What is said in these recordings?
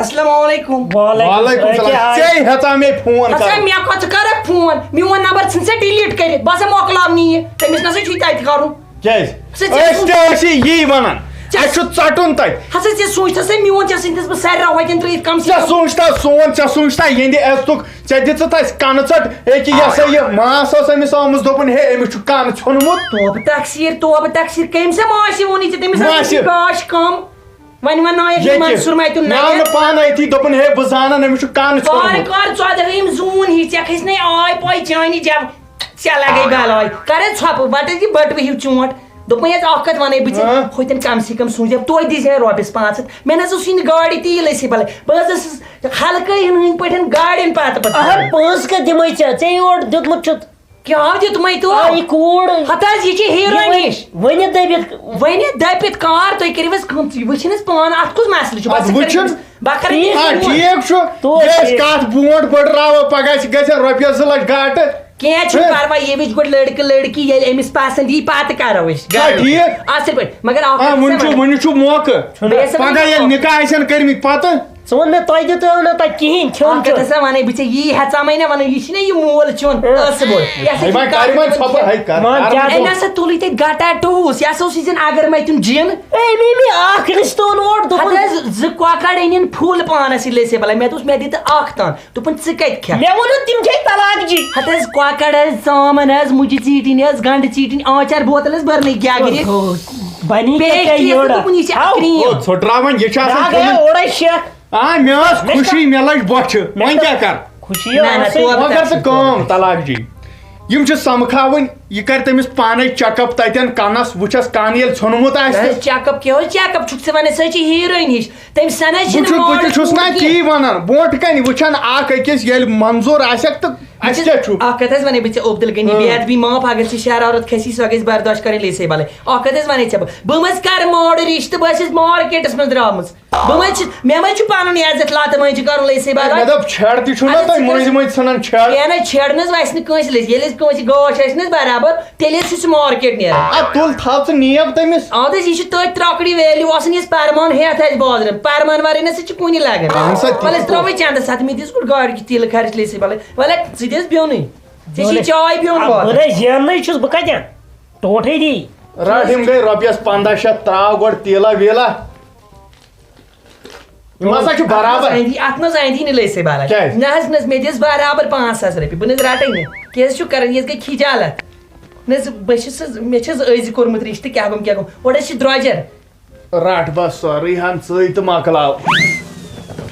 السلام علیکم. وعلیکم السلام. ژے ہیژا مے فون ہسا مےٚ کھۄت ژٕ کَرکھ فون میون نمبر ژھٕن ژےٚ ڈِلیٖٹ کٔرِتھ بہٕ ہسا مۄکلاونہٕ یہِ تٔمِس نسا چھُے تَتہِ کَرُن. کیازِ أسۍ تہِ ٲسی یی وَنان اَسہِ چھُ ژَٹُن تَتہِ. ہسا ژےٚ سوٗنٛچ سا میون ژےٚ سٕنٛدِس بہٕ سارِ راوَتٮ۪ن ترٛٲیِتھ کَم سے ژےٚ کم. سوٗنٛچتا سون ژےٚ سوٗنٛچتا یِہنٛدِ عزتُک ژےٚ دِژٕتھ اَسہِ کَنہٕ ژَٹ أکہِ یہِ ہسا یہِ ماس ٲس أمِس آمٕژ دوٚپُن ہے أمِس چھُ کَن ژھیوٚنمُت. توبہٕ تقسیٖر کٔمۍ سا ماسہِ ووٚنُے ژےٚ تٔمِس ہسا گاش کَم وۄنۍ وَننایَکھ منصوٗر مَتیُن مےٚ آو نہٕ پانہٕ أتی دوٚپُن ہے بہٕ زانان أمِس چھُ کَن ژھیوٚنمُت. کر ژۄدہٲیِم زوٗن ہی ژےٚ کھٔسۍ نَے آے پاے چانہِ جب ژےٚ لگے بلاے کر ژھۄپہٕ پتہٕ یہِ بٔٹوٕ ہیوٗ چونٛٹ دوٚپمَے حظ اکھ کَتھ وَنَے بہٕ ژےٚ ہوٚتٮ۪ن کم سے کم سوٗنٛچ توتہِ دیٖزِ ہے رۄپیَس 500 مےٚ نہ حظ اوسُے نہٕ گاڑِ تیٖل ٲسۍ بَلے بہٕ حظ ٲسٕس ہلکٲے ہٕنٛدۍ پٲٹھۍ گاڑٮ۪ن پتہٕ پونٛسہٕ کَتھ دِمَے ژےٚ یور دیُتمُت چھُتھ کیٛاہ دیُتمَے تو یہِ کوٗر ہتہٕ حظ یہِ چھِ ہیٖروین ہِش ؤنِتھ دٔپِتھ ؤنِتھ دٔپِتھ کار تُہۍ کٔرِو حظ کٲم ژٕ وٕچھِن حظ پانہٕ اَتھ کُس مسلہٕ چھُ بہٕ کرٕ ٹھیٖک چھُ أسۍ کَتھ برونٛٹھ بٔڑراوو پگاہ گژھِ رۄپیَس 2 لَچھ گاٹہٕ. کینٛہہ چھُنہٕ پرواے یہِ وٕچھ گۄڈٕ لٔڑکہٕ لٔڑکی ییٚلہِ أمِس پسنٛد یی پتہٕ کرو أسۍ ٹھیٖک اصٕل پٲٹھۍ مگر وُنہِ چھُ موقعہٕ پگاہ ییٚلہِ نِکاح آسن کٔرمٕتۍ پتہٕ ژٕ ووٚن مےٚ تۄہہِ دِتوٕ نہٕ تَتہِ کِہیٖنۍ کھیوٚن کَتھ ہسا وَنَے بہٕ ژےٚ یی ہٮ۪ژامَے نہ وَنُن یہِ چھُنہ یہِ مول چیوٚن ٲسہٕ بوٚڑ أمۍ ہسا تُلٕے تَتہِ گٹا ٹوٗس یہِ ہسا اوس یہِ زن اگر مَتیُن جِن اکھ رِستہٕ اوٚن اور دوٚپُن حظ 2 کۄکر أنِن پھُل پانس ییٚلہِ ٲسۍ بَلاے مےٚ دوٚپُس مےٚ دِ تہٕ 1 تان دوٚپُن ژٕ کَتہِ کھٮ۪کھ مےٚ ووٚنُن تِم کھے طلاق جی ہتہٕ حظ کۄکر حظ ژامن حظ مُجہِ ژیٖٹِنۍ حظ گنڈٕ ژیٖٹِنۍ آنچار بوتل حظ بٔرنٕے گٮ۪گرِ ژھٕٹراوان یہِ چھُ آسان اوڑے شیخ مےٚ ٲس خوشی مےٚ لٔج بۄچھِ وۄنۍ کیٛاہ کر خوشی وۄنۍ کر ژٕ کٲم طلاق جی یِم چھِ سمکھاوٕنۍ یہِ کرِ تٔمِس پانے چیک اپ تتٮ۪ن کنس وٕچھس کن ییٚلہِ ژھیوٚنمُت آسہِ چیک اپ کیٛاہ چیک اپ چھُکھ ژٕ ونان سۄ چھِ ہیٖروین ہِش تٔمِس سن حظ بہٕ تہِ چھُس نا تی ونان برونٛٹھ کنہِ وٕچھن اکھ أکِس ییٚلہِ منظوٗر آسٮ۪کھ تہٕ اَسہِ کیٛاہ چھُ اکھ کتھ حظ ونے بہٕ ژےٚ عبدل غنی بے ادبی معاف اگر ژےٚ شرارت کھسی سۄ گژھِ برداشت کرٕنۍ لیسے بلے اکھ کتھ حظ ونے ژےٚ بہٕ مہ کرٕ ماڈٕ رِشتہٕ بہٕ ٲسٕس مارکیٹس منٛز درٛامٕژ بہٕ ما چھُس مےٚ ما چھُ پنُن عزت لاتہٕ مٔنٛزۍ کرُن لیسے بلے چھڑ تہِ چھُ نا تۄہہِ مٔنٛزۍ مٔنٛزۍ ژھٕنان چھڑ کینٛہہ نہ چھڑ نہ حظ وَسہِ نہٕ کٲنٛسہِ لٔسۍ ییٚلہِ أسۍ کٲنٛسہِ گاش آسہِ نہ حظ برابر تیٚلہِ حظ چھُ سُہ مارکیٹ نیران تُل تھاو ژٕ نیب تٔمِس اَدٕ حظ یہِ چھُ تٔتھۍ ترٛکڑی ویلیوٗ آسان یۄس پرمان ہٮ۪تھ آسہِ بازرٕ پرمان ورٲے نہ سا چھِ کُنہِ لگان وَلہٕ أسۍ ترٛاوَے چندس ہتھ مےٚ دِژ گۄڈٕ گاڑِ تیٖلہٕ خرچ لیسے بلے وَلہٕ ژٕ دِ حظ بیوٚنٕے ژےٚ چھی چاے بیوٚن زیننٕے چھُس بہٕ کتٮ۪ن ٹوٹھٕے دی رٹ یِم گٔے رۄپیس 1500 تراو گۄڈٕ تیٖلا ویٖلا یِم ہسا چھِ برابر اتھ منٛز اندی نہٕ لیسے بلے نہ حظ نہ حظ مےٚ دِژ برابر 5,000 رۄپیہِ بہٕ نہ حظ رٹے نہٕ کیٛاہ حظ چھُ کران یہِ حظ گٔے کھِجالت نہ حظ بہٕ چھُس حظ مےٚ چھِ حظ أزۍ کوٚرمُت رِشتہٕ کیٛاہ گوٚم اورٕ حظ چھِ درٛوجر رٹ بس سورُے ہن ژٕے تہٕ مۄکلاو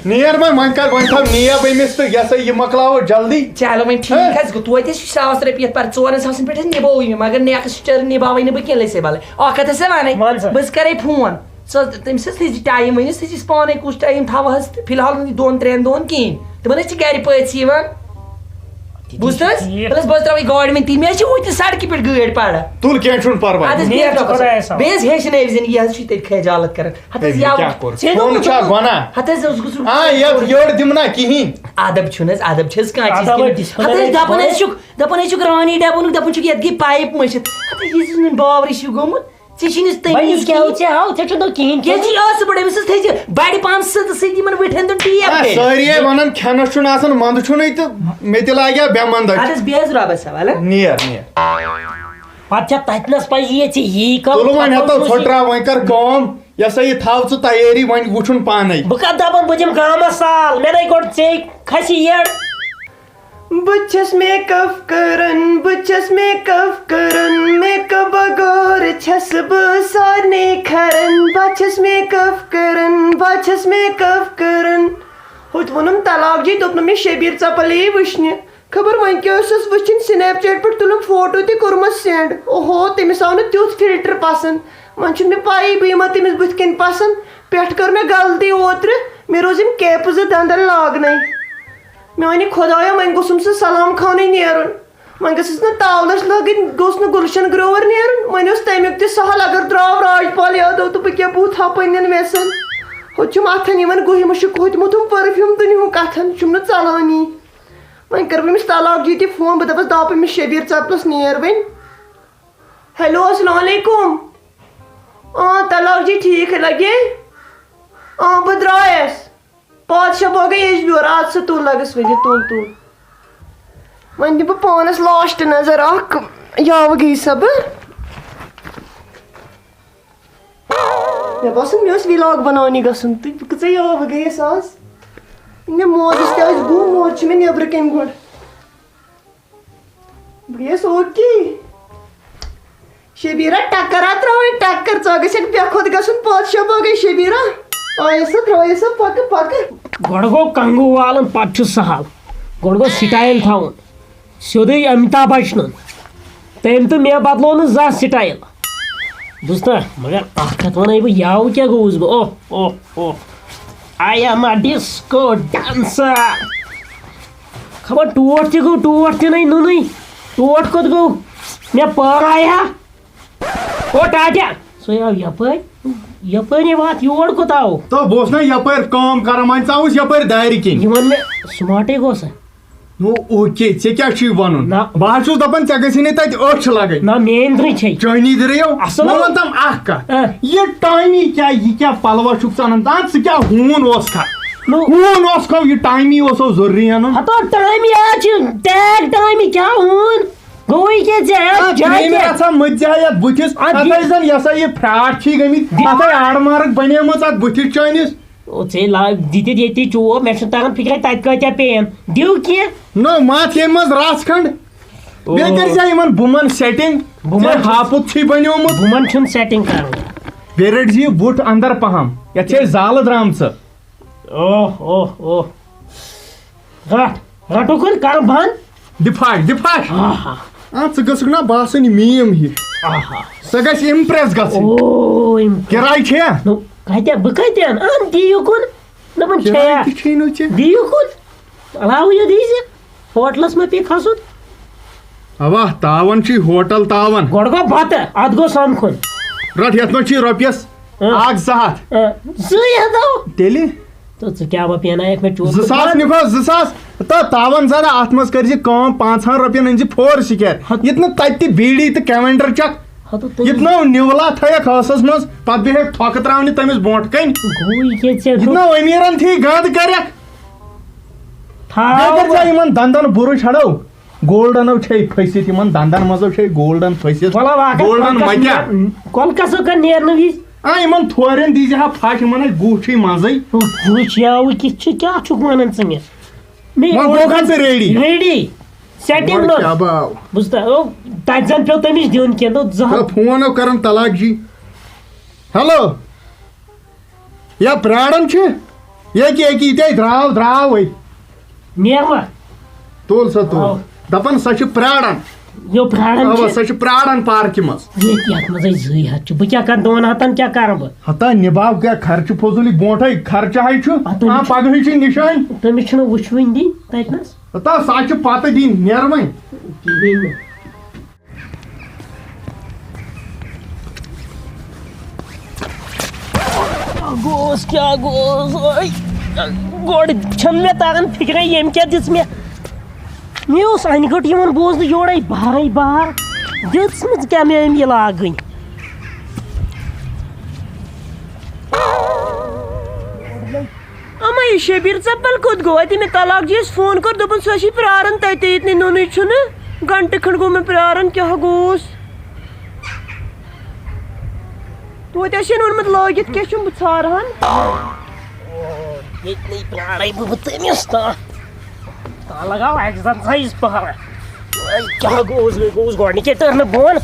نیر وۄنۍ کر وۄنۍ تھاو نیب أمِس تہٕ یہِ سا یہِ مۄکلاوو جلدی چلو وۄنۍ ٹھیٖک حظ گوٚو توتہِ حظ چھُ 1,000 رۄپیہِ یتھ پر 4,000 پٮ۪ٹھ حظ نِبووٕے مےٚ مگر نیکٕسٹ ٹٔرٕن نِباوٕے نہٕ بہٕ کینٛہہ لیسے بلے اکھ کتھ ہسا ونے بہٕ حظ کرے فون ژٕ تٔمِس حظ تھٲیزِ ٹایم ؤنِس تھٲیزِس پانے کُس ٹایم تھاوہس تہٕ فِلحال نہٕ 2-3 دۄہن کِہینۍ تِمن حظ چھِ گرِ پٔژھۍ یِوان بوٗزتھٕ حظ وَلہٕ حظ بہٕ حظ ترٛاوَے گاڑِ وۄنۍ مےٚ حظ چھِ ہُتہِ سڑکہِ پٮ۪ٹھ گٲڑۍ پران تُل کینٛہہ چھُنہٕ پرواے اَدٕ حظ بیٚیہِ حظ ہیٚچھنٲوزِ یہِ حظ چھُے تتہِ خجالت کران ہتہٕ حظ ہتہٕ حظ اوس گژھُن یورٕ دِمنا کِہینۍ ادب چھُنہٕ حظ ادب چھِ حظ کانٛہہ چیٖز ہتہٕ حظ دپان حظ چھُکھ رانی ڈبنُک دپان چھُکھ یتھ گٔے پایپ مٔشِتھ ہتہٕ یہِ چھُنہٕ باورٕے چھُ گوٚمُت ژےٚ چھُے نہٕ تٔمِس بڑٕ أمِس حظ تھٲیزِ بڑِ پہم سۭتۍ یِمن وٕٹھن دۄن ٹیپ سٲری ونان کھٮ۪نس چھُنہٕ آسان منٛدٕ چھُنٕے تہٕ مےٚ تہِ لاگیا بے منٛدٕ ادٕ حظ بیٚیہِ حظ رۄبس حوال نیر پتہٕ چھا تتنس پزِ ژےٚ یی تُل وۄنۍ ہتو ژھٕٹراو وۄنۍ کر کٲم یہِ ہسا یہِ تھاو ژٕ تیٲری وۄنۍ وٕچھُن پانے بہٕ کتھ دپان بہٕ دِمہٕ گامس سال مےٚ نَے گۄڈٕ ژےٚ کھسہِ یٔڈ بہٕ چھَس میک اپ کران بہٕ چھَس میک اپ کران میک اپ بغٲر چھَس بہٕ سارنٕے کھران بہٕ چھَس میک اپ کران بہٕ چھَس میک اپ کران ہُتہِ ووٚنُم طلاق جی دوٚپنُم مےٚ شبیٖر ژپل یی وٕچھنہِ خبر وۄنۍ کیٛاہ ٲسٕس وٕچھِنۍ سنیپ چیٹ پٮ۪ٹھ تُلُم فوٹو تہِ کوٚرمَس سینڈ اوہو تٔمِس آو نہٕ تیُتھ فِلٹر پسنٛد وۄنۍ چھُنہٕ مےٚ پایی بہٕ یِما تٔمِس بٕتھِ کَنۍ پسنٛد پٮ۪ٹھٕ کٔر مےٚ غلطی اوترٕ مےٚ روز یِم کیپہٕ 2 دنٛدن لاگنَے مےٚ وَنہِ خۄدایا وۄنۍ گوٚژھُم سُہ سلام خانٕے نیرُن وۄنۍ گٔژھٕس نہٕ تاولس لٲگٕنۍ گوٚژھ نہٕ گُلشن گروور نیرُن وۄنۍ اوس تمیُک تہِ سہل اگر درٛاو راج پال یادو تہٕ بہٕ کیٛاہ بوٗتھا پننٮ۪ن ویسن ہوٚتہِ چھُم اتھن یِوان گُہہِ مُشُک ہوٚتمُت پٔرفیوٗم دُنیہُک اتھن چھُم نہٕ ژلانٕے وۄنۍ کٔر بہٕ أمِس طلاق جی تہِ فون بہٕ دپس دپ أمِس شبیٖر ژپلس نیر وۄنۍ ہیلو السلام علیکُم طلاق جی ٹھیٖک ہے لگے بہٕ درٛایس شب ہو گئی یجبیور آج سے تُل لگس ونہِ تُل وۄنۍ دِمہٕ بہٕ پانس لاسٹ نظر اکھ یاوٕ گٔیہِ سا بہٕ مےٚ باسان مےٚ اوس وِلاگ بناونہِ گژھُن تہٕ بہٕ کۭژاہ یاوٕ گٔیَس آز مےٚ موجس تہِ آسہِ گوٚو موج چھِ مےٚ نیٚبرٕ کَنۍ گۄڈٕ بہٕ گٔیَس اوکے شبیٖرا ٹکر ہا ترٛاوٕنۍ ٹکر ژٕ گژھکھ مےٚ کھۄتہٕ گژھُن پتہٕ شب ہو گٔے شبیٖرا آیہِ سا ترٛٲیِو سا پکہٕ پکہٕ گۄڈٕ گوٚو کنگوٗ والُن پتہٕ چھُ سہل گۄڈٕ گوٚو سٹایل تھاوُن سیوٚدُے امیتابھ بچنُن تٔمۍ تہٕ مےٚ بدلو نہٕ زانٛہہ سٹایل بوٗزتھا مگر اکھ کتھ ونَے بہٕ یاوٕ کیٛاہ گوٚوُس بہٕ اوہ اوہ اوہ آی ایم اے ڈسکو ڈانسر خبر ٹوٹھ تہِ گوٚو ٹوٹھ تہِ نَے نُنٕے ٹوٹھ کوٚت گوٚو مےٚ پاے ہا او ٹاٹیا سُے آو یپٲری وات یور کوٚت آو تو بہٕ اوسُس نا یپٲرۍ کٲم کران وۄنۍ ژاوُس یپٲرۍ دارِ کِنۍ یہِ ووٚن مےٚ سماٹٕے گوٚو سا نو اوکے ژےٚ کیٛاہ چھُے وَنُن نہ بہٕ حظ چھُس دپان ژےٚ گژھی نہٕ تتہِ أچھ لگٕنۍ نہ میٲنۍ درٕے چھے چٲنی درٕیو اصٕل بہٕ وَنتم اکھ کتھ یہِ ٹایمی کیٛاہ یہِ کیٛاہ پلوا چھُکھ ژٕ انان دپ ژٕ کیٛاہ ہوٗن اوسکھا ہوٗن اوسکھا یہِ ٹایمی اوسو ضروٗری انُن ہتو ٹایمی آز چھُ ٹیگ ٹایمی کیٛاہ ہوٗن گوٚوٕے کیٛاہ ژےٚ رژھا مٔتۍ زِ یتھ بٕتھِس اتھ ٲسۍ زن یہِ ہسا یہِ فراڈ چھِی گٔمٕتۍ اتھ آے آڑٕ مارٕک بنیمٕژ اتھ بٕتھِس چٲنِس ژےٚ دِتِتھ ییٚتی چوب مےٚ چھُنہٕ تران فِکرے تتہِ کۭتیاہ پیٚیَن دِو کینٛہہ نو متھ ییٚمہِ منٛز رژھ کھنٛڈ بیٚیہِ کٔرزِ یِمن بُمن سیٹنگ ہاپُت چھُے بنیومُت بُمن چھُنہٕ سیٹنگ کرُن بیٚیہِ رٔٹزِ یہِ بُٹھ اندر پہم یتھ چھِ اَسہِ زالہٕ درٛامژٕ اوہ اوہ اوہ رٹ رٹُکُن کر بنٛد دِفاش دِفاش ژٕ گژھکھ نا باسٕنۍ میٖم ہِش سۄ گژھِ اِمپریس گژھٕنۍ کِراے چھےٚ کتہِ بہٕ کتہِ اَنہٕ ان دِیِوکُن دپان چھےٚ نہٕ ژےٚ دِیِوکُن علاوٕ یہِ دیٖزِ ہوٹلس ما پیٚیہِ کھسُن اوا تاون چھُے ہوٹل تاون گۄڈٕ گوٚو بتہٕ اتھ گوٚو سمکھُن رٹ یتھ منٛز چھُے رۄپیس اکھ 200 200 تیٚلہِ تہٕ ژٕ کیٛاہ پیٚنایکھ مےٚ 2,000 نِکھو 2,000 تہٕ تاون زیادٕ اتھ منٛز کٔرزِ کٲم 500 رۄپین أنزِ 4 سِکیر یِتھ نہٕ تتہِ تہِ بیٖڑی تہٕ کیلنڈر چکھ یِتھ نو نِولا تھٲیکھ ٲسس منٛز پتہٕ بیٚہکھ تھۄکہٕ تراونہِ تٔمِس برونٛٹھ کنۍ یِتھ نو أمیٖرن تھی گنٛد کرکھ بیٚیہِ کٔرزِ یِمن دندن بُرٕ چھڑو گولڈنو چھے پھٔسِتھ یِمن دندن منٛزو چھے گولڈن پھٔسِتھ گولڈن مکیا کۄلکسو کر نیرنہٕ وِزِ یِمن تھورٮ۪ن دیٖزِ ہا پھش یِمن آسہِ گُہہ منٛزٕے وٕچھ یاوٕ کِتھ چھِ کیٛاہ چھُکھ ونان ژٕ مےٚ گوٚو ژٕ ریڈی ریڈی سیٹنگ بوٗزتھا تتہِ زن پیٚو تٔمِس دیُن کینٛہہ فون کران طلاق جی ہیلو یا پراران چھِ ییٚکہِ ییٚتے درٛاو وۄنۍ نیر ما تُل سا تُل دپان سۄ چھِ پراران سۄ چھِ پراران پارکہِ منٛز یتھ منٛزے 200 چھُ بہٕ کیٛاہ کرٕ 200 کیٛاہ کرٕ بہٕ ہتا نِباو کیٛاہ خرچہٕ فضوٗلی برونٛٹھے خرچہٕ ہاے چھُ پگہٕے چھِ نِشٲنۍ تٔمِس چھُنہٕ وٕچھوٕنۍ دِنۍ تتنس ہتا سۄ چھِ پتہٕ دِنۍ نیر وۄنۍ کِہیٖنۍ نہٕ گوس کیٛاہ گوس گۄڈٕ چھنہٕ مےٚ تران فِکرے ییٚمۍ کیٛاہ دِژ مےٚ اوس انہِ گٔٹ یِوان بوزنہٕ یورے بارے بار دِژمٕژ کیٛاہ مےٚ أمۍ یہِ لاگٕنۍ اما یہِ شبیٖر ژپل کوٚت گوٚو اَتہِ مےٚ طلاق جِیَس فون کوٚر دوٚپُن سۄ چھِ پرٛاران تَتہِ ییٚتہِ نہٕ نوٚنُے چھُنہٕ گنٹہٕ کھنٛڈ گوٚو مےٚ پرٛاران کیٛاہ گوٚوُس توتہِ آسہِ ووٚنمُت لٲگِتھ کیٛاہ چھُم بہٕ ژھارہن ییٚتہِ نٕے پرٛارے بہٕ تٔمِس تانۍ لگاو ایٚکزرسایز پہرا کیٛاہ گوٚوُس گۄڈنِکے تٔر نہٕ بۄن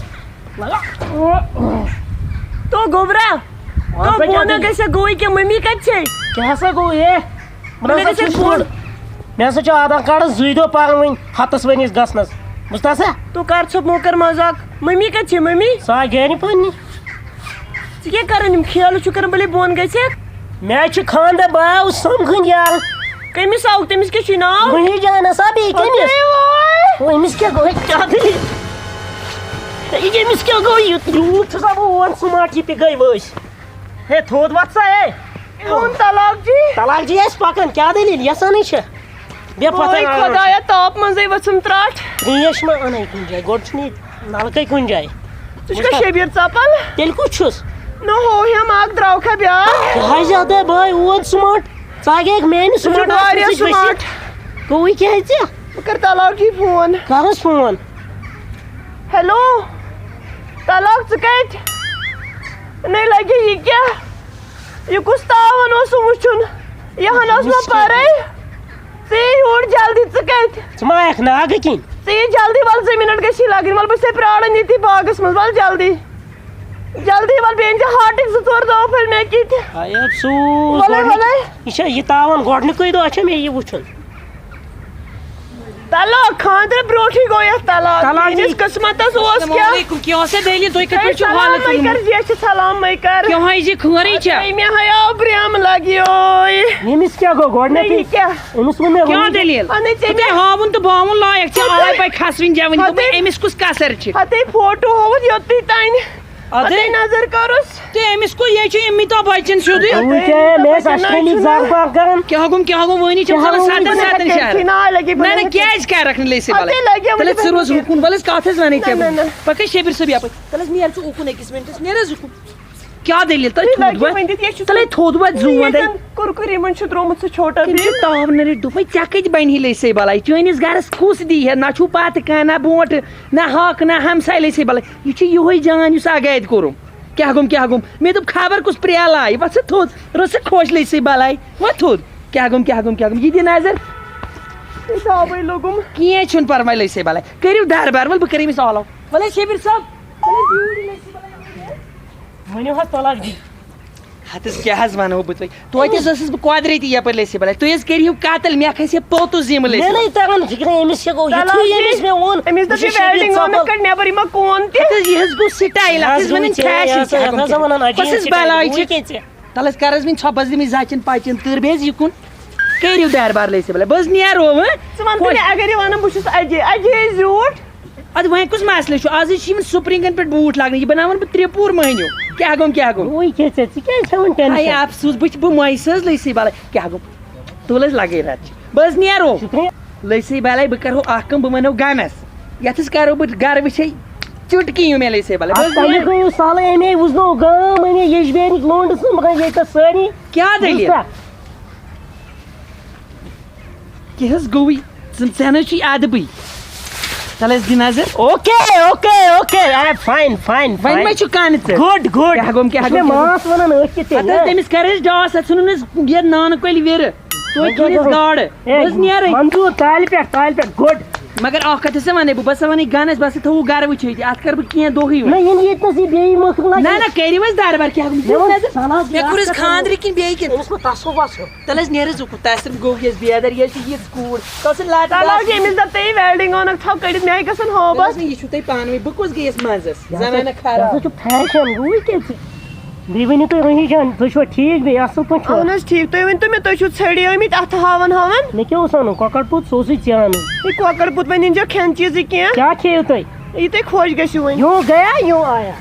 تو گوٚبرا تو بۄن گژھِ گوٚو کیٛاہ مٔمی کتہِ چھے کیٛاہ ہسا گوٚو مےٚ ہسا چھُ آدھار کارڈس 2 دۄہ پَرُن وۄنۍ ہفتس ؤنِس گژھنس بوٗزتھا سا تو کر ژٕ موکر مزاق مٔمی کتہِ چھے مٔمی سۄ آیہِ گرِ پننہِ ژٕ کیٛاہ کران یِم کھیلہٕ چھُ کران بلے بۄن گژھکھ مےٚ حظ چھُ خانٛدر بہٕ آوُس سمکھٕنۍ یارٕ کٔمِس آوُکھ تٔمِس کیٛاہ چھُے ناو وٕنی جانس ہا بیٚیہِ کٔمِس أمِس کیٛاہ گوٚو کیٛاہ دٔلیٖل أمِس کیٛاہ گوٚو یوٗت چھُسا بہٕ اوٚن سُماٹ یہِ گٔے ؤسۍ ہے تھوٚد وَتھ سا ہے طلاق جی آسہِ پکان کیٛاہ دٔلیٖل یژھانٕے چھےٚ خۄدایا تاپ منٛزٕے ؤژھٕم ترٛٹھ ترٛیش ما اَنَے کُنہِ جایہِ گۄڈٕ چھُنہٕ ییٚتہِ نلکے کُنہِ جایہِ ژٕ چھُکھا شبیٖر ژپل تیٚلہِ کُس چھُس نہ ہو ہٮ۪م اکھ درٛاوکھا بیٛاکھ کیٛازِ اَدے بٲے اوٚن سُماٹ تاکہ میٛانہِ سمارٹ واریاہ سمارٹ گوٚوٕے کیٛازِ بہٕ کَرٕ طلاق جی فون کَرُس فون ہیلو طلاق ژٕ کَتہِ نے لگہِ یہِ کیٛاہ یہِ کُس تاوَن اوسُم وٕچھُن یہِ ہَن ٲس مےٚ پَرے ژٕ یہِ یور جلدی ژٕ کَتہِ ژٕ ما آیکھ ناگہٕ کِنۍ ژٕ یہِ جلدی وَلہٕ 2 مِنٹ گٔژھی لَگٕنۍ وَلہٕ بہٕ چھسے پیاران ییٚتی باغس منٛز وَلہٕ جلدی جلدی وَلہٕ بیٚیہِ أنۍ زِ ہاٹٕکۍ 2-4 دۄہ پھٔلۍ مےٚ کِتھ افسوٗس وَلَے وَلَے یہِ چھا یہِ تاوَن گۄڈنِکُے دۄہ چھا مےٚ یہِ وٕچھُن طلاق خاندرٕ برونٛٹھٕے گوٚو یَتھ طلاق میٛٲنِس قٕسمَتس اوس سلامٕے کر مےٚ ہایاو برٛیم لگیوے ییٚمِس کیٛاہ گوٚو گۄڈنٮ۪تھٕے یہِ کیٛاہ أمِس ووٚن مےٚ ہتے فوٹو ہووُتھ یوٚتُے تانۍ ہتے نظر کٔرٕس ناے لگی کُرکُری منٛز چھُ ترٛوومُت سُہ چھوٹا بنہِ بلاے چٲنِس گرس کُس دی ہے نہ چھُ پتہٕ کانٛہہ نہ برونٛٹھ نہ حق نہ ہمساے لے بلاے یہِ چھُ یِہوے جان یُس آگاد کوٚرُم کیٛاہ گوٚم مےٚ دوٚپ خبر کُس پرٛیلاے وۄتھ ژٕ تھوٚد روٚز ژٕ خۄش لے بلاے وۄتھ تھوٚد کیٛاہ گوٚم یہِ دِ نظر داوٕے لوٚگُم کینٛہہ چھُنہٕ پرواے لے بلاے کٔرِو دربار ول بہٕ کَرٕ أمِس آلو وَلے شبیٖر صٲب ؤنِو حظ طلاق دی ہتس کیٛاہ حظ وَنہو بہٕ تۄہہِ توتہِ حظ ٲسٕس بہٕ قۄدرٔتی یپٲرۍ لے بلاے تُہۍ حظ کٔرِو قتل مےٚ کھسہِ پوٚتُس ذِمہٕ لے نٮ۪بر یِما کوٗن تہِ یہِ حظ گوٚو سٹایل اَتھ حظ وَنان فیشن کۄس حظ بلاے چھِ تَلہٕ حظ کر حظ وۄنۍ ژھۄپس دِمٕے زچن پچن تٕر بیٚیہِ حظ یِکُن کٔرِو دربار لے بلاے بہٕ حظ نیرو ژٕ وَن تہٕ مےٚ اگر یہِ وَنان بہٕ چھُس اجے زیوٗٹھ اَدٕ وۄنۍ کُس مسلہٕ چھُ آز حظ چھِ یِمن سپرنگن پٮ۪ٹھ بوٗٹھ لاگان یہِ بناون بہٕ 3 پوٗر مٔہنیوٗ کیٛاہ گوٚو ہاے افسوٗس بہٕ مویسہٕ حظ لے بلاے کیٛاہ گوٚو تُل حظ لگے رَتھ بہٕ حظ نیرو لے بلاے بہٕ کرہو اکھ کٲم بہٕ وَنو گنس یتھ حظ کرو بہٕ گرٕ وٕچھے چُٹکی یِم مےٚ لے بلاے کیٛاہ دٔلیٖل کیٛاہ حظ گوٚوٕے ژٕ نہ حظ چھُے ادبٕے تَلہٕ حظ دِ نظر وۄنۍ ما چھُ کانہِ ژٕ تٔمِس کر حظ ڈاس اتھ ژھٕنُن حظ یہِ نانہٕ کۄلہِ وِرٕ توتہِ گاڈٕ بہٕ حظ نیرٕے مگر اکھ کتھ ہسا ونے بہٕ ہسا ونے گنس بہٕ ہسا تھوو گرٕ وٕچھِتھ اتھ کر بہٕ کینٛہہ دۄہٕے نہ کٔرِو حظ دربار کیٛاہ مےٚ کوٚر حظ خاندرٕ کِنہٕ بیٚیہِ کِنہٕ تَلہٕ حظ نیر حظ اُکُن تَس گوٚو یہِ بے ادر یہِ حظ چھِ یِژھ کوٗر أمِس دَپ ژےٚ ویلڈِنٛگ اوٚنُکھ تھاو کٔڑِتھ مےٚ ہَے گژھن ہوبس یہِ چھُو تۄہہِ پانہٕ ؤنۍ بہٕ کُس گٔیَس منٛزس زمانہ خراب بیٚیہِ ؤنِو تُہۍ رٔحی جان تُہۍ چھُوا ٹھیٖک بیٚیہِ اَصٕل پٲٹھۍ اہن حظ ٹھیٖک تُہۍ ؤنۍتو مےٚ تُہۍ چھِو ژھٔڑۍ آمٕتۍ اَتھٕ ہاوان مےٚ کیٛاہ اوس اَنُن کۄکر پوٗت سُہ اوسُے ژےٚ اَنُن یہِ کۄکر پوٗت وۄنۍ أنۍزیو کھٮ۪ن چیٖزٕے کینٛہہ کیٛاہ کھیٚیِو تُہۍ یہِ تۄہہِ خۄش گژھِو وۄنۍ یوں گیا یوں آیا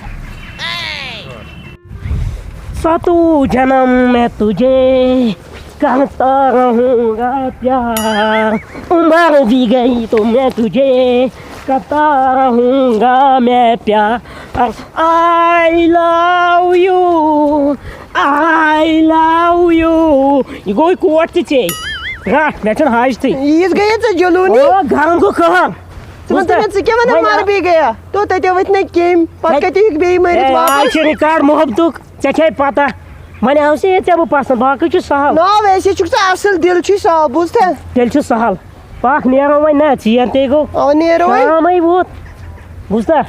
7 جنم میں تجھے کرتا رہوں گا پیار عمر بھی گئی تو میں تجھے کرتا رہوں گا میں پیار آئی لو یو یہ گوٚوٕے کوٹ تہِ ژےٚ رٹھ مےٚ چھُنہٕ حاجتٕے ییٖژ گٔیے ژےٚ جلوٗنی گرم گوٚو کٲم ژٕ وَن تہٕ مےٚ ژٕ کیٛاہ وَنان مر بیٚیہِ گٔیا تو تَتہِ ؤتھۍ نَے کیٚمۍ پَتہٕ کَتہِ ہیٚکہِ بیٚیہِ مٔرِتھ واپس چھُ رِکاڈ محبتُک ژےٚ چھے پتہ وۄنۍ آوسے ژےٚ بہٕ پسنٛد باقٕے چھُ سہل نا ویسے چھُکھ ژٕ اَصٕل دِل چھُے صاف بوٗزتھا تیٚلہِ چھُ سہل پکھ نیرو وۄنۍ نہ ژیر تے گوٚو اَوا نیرو وۄنۍ شامٕے ووت بوٗزتھا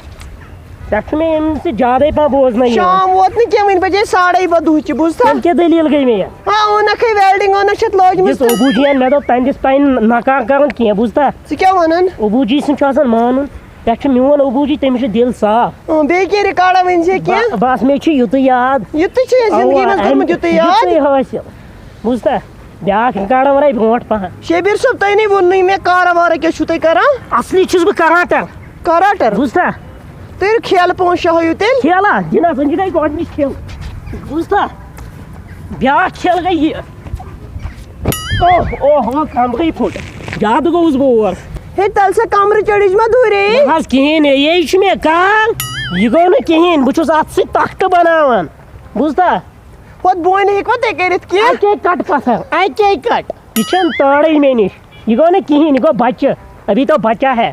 پٮ۪ٹھٕ چھُ مےٚ أمِس سۭتۍ زیادَے پہم بوزنٕے شام ووت نہٕ کیٚنٛہہ وٕنہِ بجے 12:30 دُہچہِ بوٗزتھا کیٛاہ دٔلیٖل گٔے مےٚ اوٚنکھٕے ویلڈِنٛگ اوٚنکھ چھَتھ لٲجمٕژ ابوٗ جِین مےٚ دوٚپ تَمہِ دِس پنٕنۍ نکار کرُن کینٛہہ بوٗزتھا ژٕ کیٛاہ وَنان ابوٗ جی سُنٛد چھُ آسان مانُن پٮ۪ٹھٕ چھُ میون ابوٗ جی تٔمِس چھُ دِل صاف بیٚیہِ کیٚنٛہہ رِکاڈا ؤنۍ زِ کینٛہہ بس مےٚ چھُ یُتُے یاد یُتُے چھُ زندگی منٛز کوٚرمُت یُتُے یاد حٲصِل بوٗزتھا بیٛاکھ رِکاڈا وَنَے برونٛٹھ پہن شبیٖر صٲب تۄہہِ نَے ووٚننُے مےٚ کارا وارا کیٛاہ چھُو تُہۍ کران اصلی چھُس بہٕ کراٹر کراٹر بوٗزتھا تُہۍ کھیلہٕ 5-6 ہٲیِو تیٚلہِ کھیلا جِناب سنجی گٔے گۄڈنِچ کھیل بوٗزتھا بیٛاکھ کھیل گٔے یہِ اوہ کمرٕے پھُٹ زیادٕ گوٚوُس بہٕ اور ہے تَلہٕ سا کمرٕ چٔڑِج ما دوٗرے نہ حظ کِہیٖنۍ نہٕ یے چھُ مےٚ کال یہِ گوٚو نہٕ کِہیٖنۍ بہٕ چھُس اتھ سۭتۍ تختہٕ بناوان بوٗزتھا پتہٕ بونہِ ہیٚکوا تُہۍ کٔرِتھ کینٛہہ؟ اَکے کٹ پتھر اَکے کٹ یہ چھنہٕ تٲرٕے مےٚ نِش یہ گوٚو نہٕ کِہیٖنۍ یہِ گوٚو بچہِ ابھی تو بچہ ہے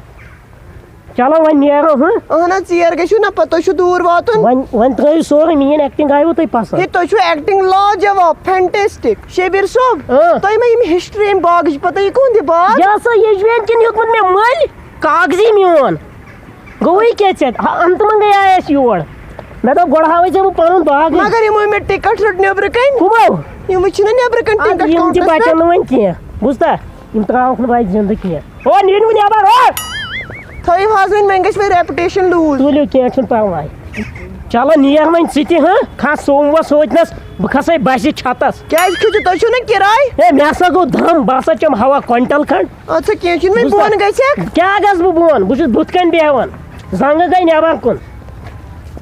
چلو وۄنۍ نیرو ہاں اہن حظ ژیر گٔژھِو نا پتہٕ تۄہہِ چھُو دوٗر واتُن. وۄنۍ ترٲیِو سورُے میٲنۍ ایٚکٹِنٛگ آیوٕ تۄہہِ پسنٛد ہے تۄہہِ چھُو ایٚکٹِنٛگ لاجواب فینٹیسٹِک. شبیٖر صٲب تۄہہِ ما یِم ہسٹری امہِ باغٕچ پتہ یہِ کُہُنٛد یہِ باغ؟ یہِ ہسا یجوین کِنۍ ہیوٚتمُت مےٚ مٔلۍ کاغذی میون گوٚوٕے کیٛاہ ژےٚ انتہٕ منٛگے آیہِ اَسہِ یور مےٚ دوٚپ گۄڈٕ ہاوے ژےٚ بہٕ پنُن باغ مگر یِمو مےٚ ٹِکٹ رٔٹ نیٚبرٕ کَنۍ. کٕمو یِم وٕچھِ نا نیٚبرٕ کَنۍ ٹِکٹ یِم تہِ بچن نہٕ وۄنۍ کینٛہہ بوٗزتا یِم ترٛاوکھ نہٕ وۄنۍ زِندٕ کینٛہہ او نیٖرِو نٮ۪بر او تھٲیِو حظ وۄنۍ وۄنۍ گژھِ مےٚ ریپُٹیشن لوٗز. تُلِو کینٛہہ چھُنہٕ پرواے چلو نیر وۄنۍ ژٕ تہِ ہاں کھس سوموس سۭتۍنس بہٕ کھسے بسہِ چھتس کیٛازِ کھٔسِو تۄہہِ چھُو نا کِراے؟ ہے مےٚ ہسا گوٚو دم بہٕ ہسا چم ہوا کوینٹل کھنڈ اَدٕ سا کیٚنٛہہ چھُنہٕ وۄنۍ بۄن گژھٮ۪کھ. کیٛاہ گژھٕ بہٕ بۄن بہٕ چھُس بُتھِ کَنۍ بیٚہوان زنٛگہٕ گٔے نٮ۪بر کُن